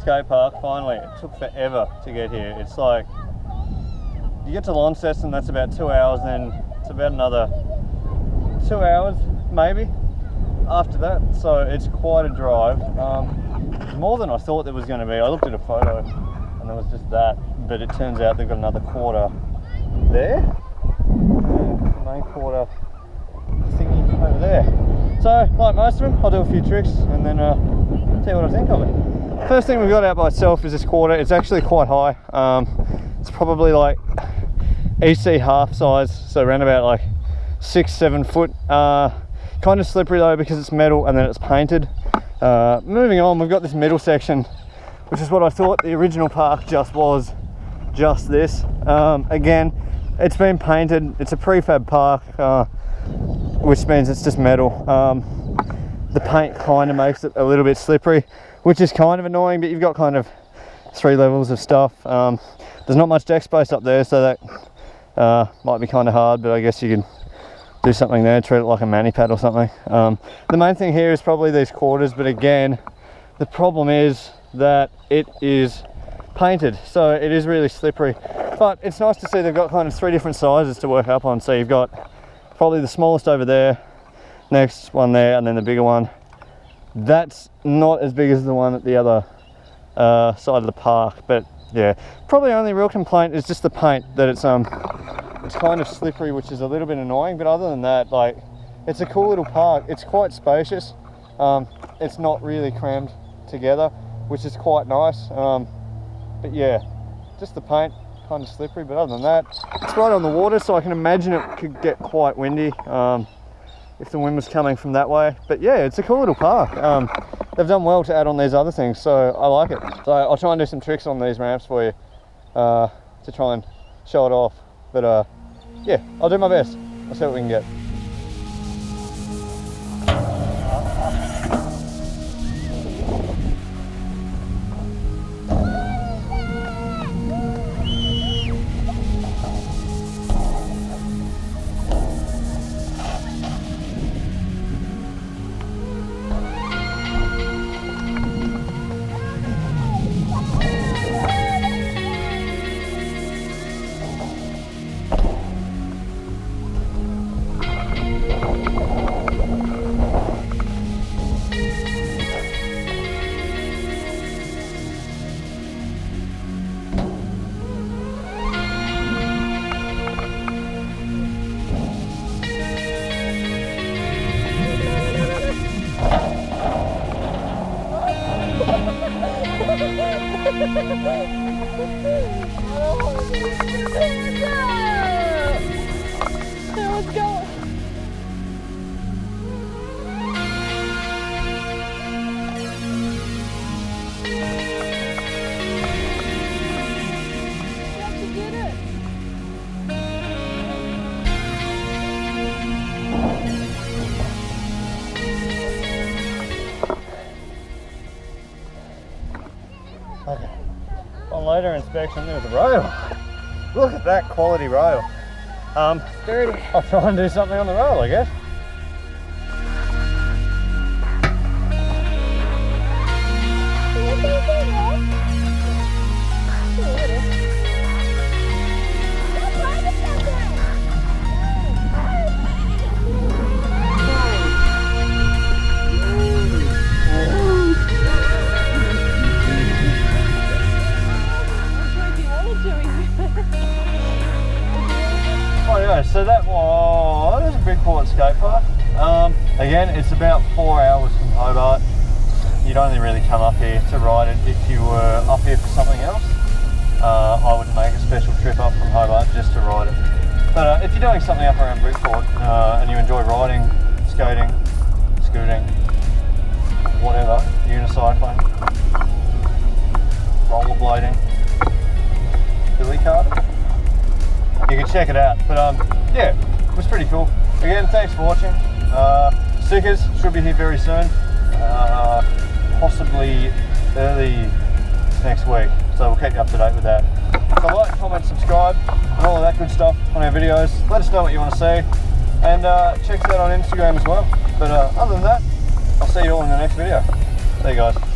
skate park, finally. It took forever to get here. It's like, you get to Launceston, that's about 2 hours, then it's about another 2 hours, maybe, after that. So it's quite a drive. More than I thought there was going to be. I looked at a photo and there was just that, but it turns out they've got another quarter there, and the main quarter thingy over there. So, like most of them, I'll do a few tricks and then tell you what I think of it. First thing we've got out by itself is this quarter. It's actually quite high. It's probably like EC half size, so around about like 6-7 foot. Kind of slippery though because it's metal and then it's painted. Moving on, we've got this middle section, which is what I thought the original park just was, just this. Again, it's been painted. It's a prefab park, which means it's just metal. The paint kind of makes it a little bit slippery, which is kind of annoying, but you've got kind of 3 levels of stuff. There's not much deck space up there, so that might be kind of hard, but I guess you can do something there, treat it like a mani pad or something. The main thing here is probably these quarters, but again, the problem is that it is painted, so it is really slippery. But it's nice to see they've got kind of 3 different sizes to work up on. So you've got probably the smallest over there, next one there, and then the bigger one. That's not as big as the one at the other side of the park, but yeah, probably only real complaint is just the paint, that it's kind of slippery, which is a little bit annoying. But other than that, like, it's a cool little park. It's quite spacious. It's not really crammed together, which is quite nice. But yeah, just the paint, kind of slippery. But other than that, it's right on the water, so I can imagine it could get quite windy if the wind was coming from that way. But yeah, it's a cool little park. They've done well to add on these other things, so I like it. So I'll try and do some tricks on these ramps for you to try and show it off. But yeah, I'll do my best. I'll see what we can get. Let's go. Okay. On later inspection, there's a rail. Look at that quality rail. Dirty. I'll try and do something on the rail, I guess. Oh yeah, so that was Bridport Skatepark. Again, it's about 4 hours from Hobart. You'd only really come up here to ride it if you were up here for something else. I would make a special trip up from Hobart just to ride it. But if you're doing something up around Bridport and you enjoy riding, skating, scooting, whatever, unicycling, rollerblading, billy carting, you can check it out. But yeah, it was pretty cool. Again, thanks for watching. Stickers should be here very soon, possibly early next week, so we'll keep you up to date with that. So like, comment, subscribe and all of that good stuff on our videos. Let us know what you want to see, and check us out on Instagram as well. But other than that, I'll see you all in the next video. See you guys.